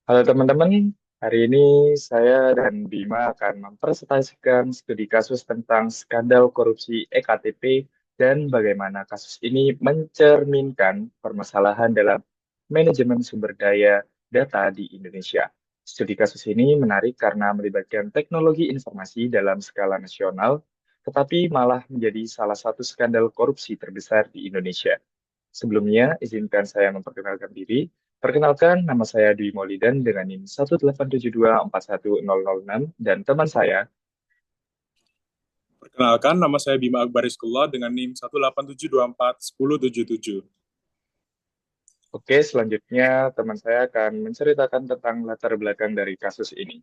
Halo teman-teman, hari ini saya dan Bima akan mempresentasikan studi kasus tentang skandal korupsi EKTP dan bagaimana kasus ini mencerminkan permasalahan dalam manajemen sumber daya data di Indonesia. Studi kasus ini menarik karena melibatkan teknologi informasi dalam skala nasional, tetapi malah menjadi salah satu skandal korupsi terbesar di Indonesia. Sebelumnya, izinkan saya memperkenalkan diri. Perkenalkan, nama saya Dwi Maulidan dengan NIM 187241006 dan teman saya. Perkenalkan, nama saya Bima Akbariskullah dengan NIM 187241077. Oke, selanjutnya teman saya akan menceritakan tentang latar belakang dari kasus ini.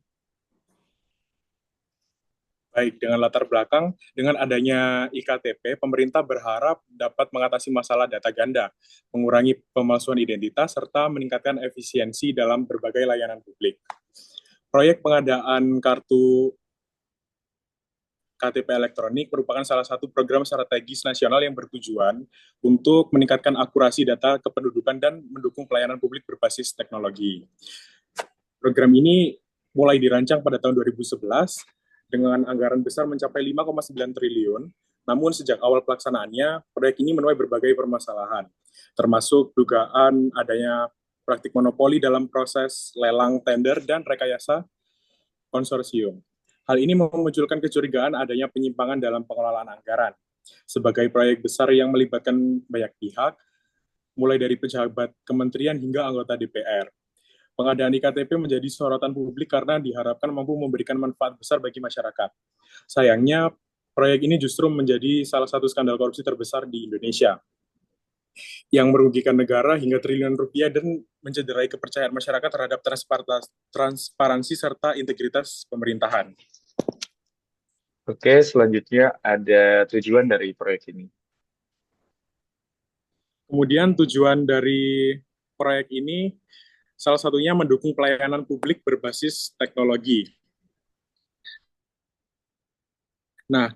Baik, dengan latar belakang, dengan adanya IKTP, pemerintah berharap dapat mengatasi masalah data ganda, mengurangi pemalsuan identitas, serta meningkatkan efisiensi dalam berbagai layanan publik. Proyek pengadaan kartu KTP elektronik merupakan salah satu program strategis nasional yang bertujuan untuk meningkatkan akurasi data kependudukan dan mendukung pelayanan publik berbasis teknologi. Program ini mulai dirancang pada tahun 2011 dengan anggaran besar mencapai 5,9 triliun. Namun sejak awal pelaksanaannya, proyek ini menuai berbagai permasalahan, termasuk dugaan adanya praktik monopoli dalam proses lelang tender dan rekayasa konsorsium. Hal ini memunculkan kecurigaan adanya penyimpangan dalam pengelolaan anggaran. Sebagai proyek besar yang melibatkan banyak pihak, mulai dari pejabat kementerian hingga anggota DPR. Pengadaan IKTP menjadi sorotan publik karena diharapkan mampu memberikan manfaat besar bagi masyarakat. Sayangnya, proyek ini justru menjadi salah satu skandal korupsi terbesar di Indonesia, yang merugikan negara hingga triliunan rupiah dan mencederai kepercayaan masyarakat terhadap transparansi serta integritas pemerintahan. Oke, selanjutnya ada tujuan dari proyek ini. Kemudian tujuan dari proyek ini salah satunya mendukung pelayanan publik berbasis teknologi. Nah,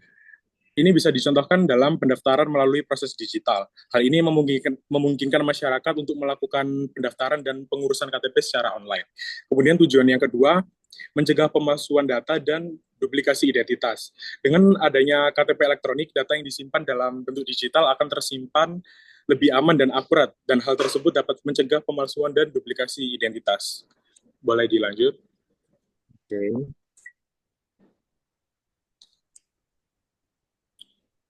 ini bisa dicontohkan dalam pendaftaran melalui proses digital. Hal ini memungkinkan masyarakat untuk melakukan pendaftaran dan pengurusan KTP secara online. Kemudian tujuan yang kedua, mencegah pemalsuan data dan duplikasi identitas. Dengan adanya KTP elektronik, data yang disimpan dalam bentuk digital akan tersimpan lebih aman dan akurat, dan hal tersebut dapat mencegah pemalsuan dan duplikasi identitas. Boleh dilanjut? Oke.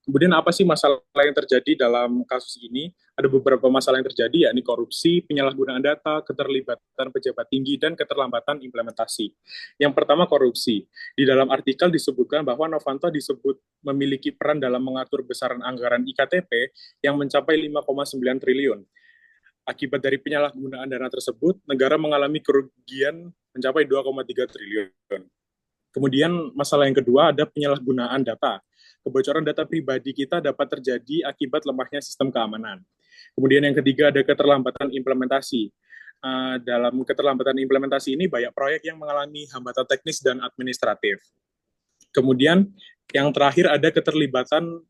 Kemudian apa sih masalah yang terjadi dalam kasus ini? Ada beberapa masalah yang terjadi, yakni korupsi, penyalahgunaan data, keterlibatan pejabat tinggi, dan keterlambatan implementasi. Yang pertama, korupsi. Di dalam artikel disebutkan bahwa Novanto disebut memiliki peran dalam mengatur besaran anggaran IKTP yang mencapai 5,9 triliun. Akibat dari penyalahgunaan dana tersebut, negara mengalami kerugian mencapai 2,3 triliun. Kemudian masalah yang kedua ada penyalahgunaan data. Kebocoran data pribadi kita dapat terjadi akibat lemahnya sistem keamanan. Kemudian yang ketiga ada keterlambatan implementasi. Dalam keterlambatan implementasi ini banyak proyek yang mengalami hambatan teknis dan administratif. Kemudian yang terakhir ada keterlibatan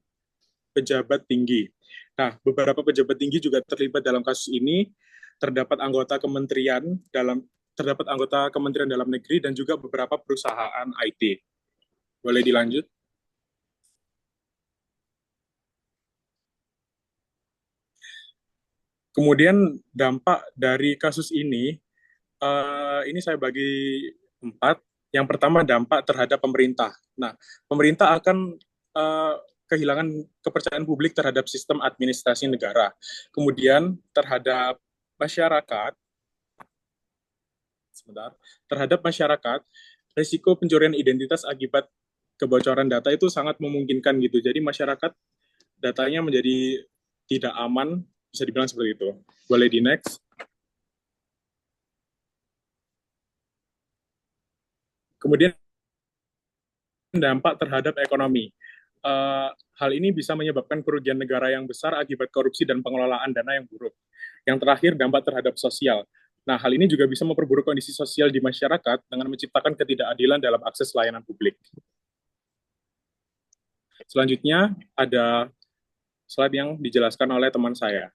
pejabat tinggi. Nah, beberapa pejabat tinggi juga terlibat dalam kasus ini. Terdapat anggota Kementerian Dalam Negeri dan juga beberapa perusahaan IT. Boleh dilanjut? Kemudian dampak dari kasus ini saya bagi empat. Yang pertama dampak terhadap pemerintah. Nah, pemerintah akan uh, kehilangan kepercayaan publik terhadap sistem administrasi negara. Kemudian terhadap masyarakat, sebentar, terhadap masyarakat, risiko pencurian identitas akibat kebocoran data itu sangat memungkinkan gitu. Jadi masyarakat datanya menjadi tidak aman, bisa dibilang seperti itu. Boleh di next. Kemudian dampak terhadap ekonomi. Hal ini bisa menyebabkan kerugian negara yang besar akibat korupsi dan pengelolaan dana yang buruk. Yang terakhir, dampak terhadap sosial. Nah, hal ini juga bisa memperburuk kondisi sosial di masyarakat dengan menciptakan ketidakadilan dalam akses layanan publik. Selanjutnya, ada slide yang dijelaskan oleh teman saya.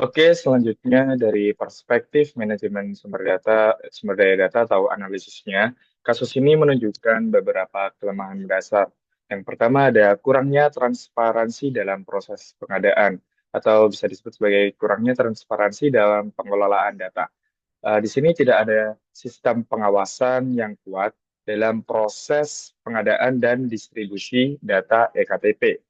Oke, selanjutnya dari perspektif manajemen sumber daya data atau analisisnya, kasus ini menunjukkan beberapa kelemahan dasar. Yang pertama ada kurangnya transparansi dalam proses pengadaan, atau bisa disebut sebagai kurangnya transparansi dalam pengelolaan data. Di sini tidak ada sistem pengawasan yang kuat dalam proses pengadaan dan distribusi data ektp.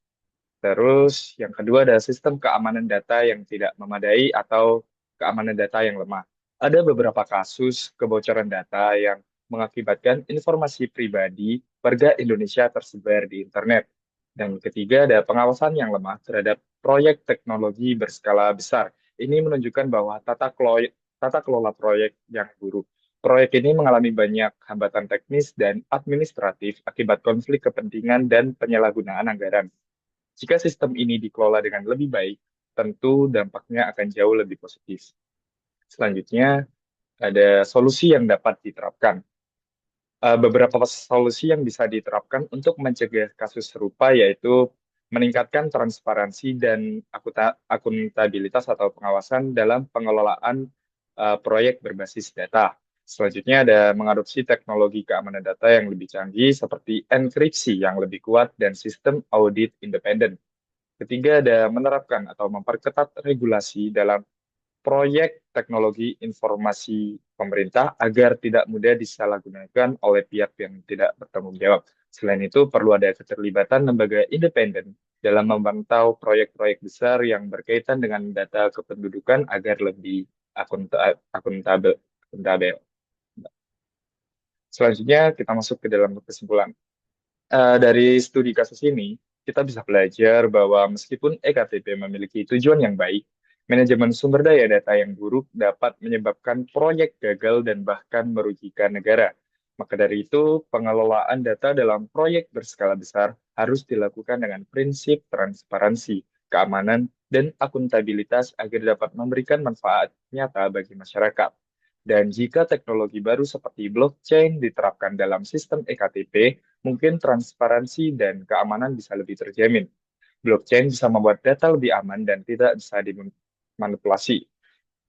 Terus yang kedua ada sistem keamanan data yang tidak memadai atau keamanan data yang lemah. Ada beberapa kasus kebocoran data yang mengakibatkan informasi pribadi warga Indonesia tersebar di internet. Dan ketiga ada pengawasan yang lemah terhadap proyek teknologi berskala besar. Ini menunjukkan bahwa tata kelola proyek yang buruk. Proyek ini mengalami banyak hambatan teknis dan administratif akibat konflik kepentingan dan penyalahgunaan anggaran. Jika sistem ini dikelola dengan lebih baik, tentu dampaknya akan jauh lebih positif. Selanjutnya, ada solusi yang dapat diterapkan. Beberapa solusi yang bisa diterapkan untuk mencegah kasus serupa yaitu meningkatkan transparansi dan akuntabilitas atau pengawasan dalam pengelolaan proyek berbasis data. Selanjutnya ada mengadopsi teknologi keamanan data yang lebih canggih seperti enkripsi yang lebih kuat dan sistem audit independen. Ketiga, ada menerapkan atau memperketat regulasi dalam proyek teknologi informasi pemerintah agar tidak mudah disalahgunakan oleh pihak yang tidak bertanggung jawab. Selain itu, perlu ada keterlibatan lembaga independen dalam memantau proyek-proyek besar yang berkaitan dengan data kependudukan agar lebih akuntabel. akuntabel. Selanjutnya, kita masuk ke dalam kesimpulan. Dari studi kasus ini, kita bisa belajar bahwa meskipun ektp memiliki tujuan yang baik, manajemen sumber daya data yang buruk dapat menyebabkan proyek gagal dan bahkan merugikan negara. Maka dari itu, pengelolaan data dalam proyek berskala besar harus dilakukan dengan prinsip transparansi, keamanan, dan akuntabilitas agar dapat memberikan manfaat nyata bagi masyarakat. Dan jika teknologi baru seperti blockchain diterapkan dalam sistem ektp, mungkin transparansi dan keamanan bisa lebih terjamin. Blockchain bisa membuat data lebih aman dan tidak bisa dimanipulasi.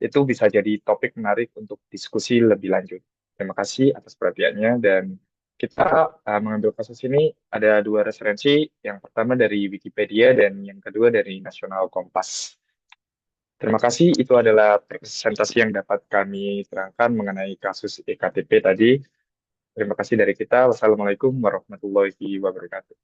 Itu bisa jadi topik menarik untuk diskusi lebih lanjut. Terima kasih atas perhatiannya dan kita mengambil kasus ini ada dua referensi, yang pertama dari Wikipedia dan yang kedua dari Nasional Kompas. Terima kasih, itu adalah presentasi yang dapat kami terangkan mengenai kasus ektp tadi. Terima kasih dari kita. Wassalamualaikum warahmatullahi wabarakatuh.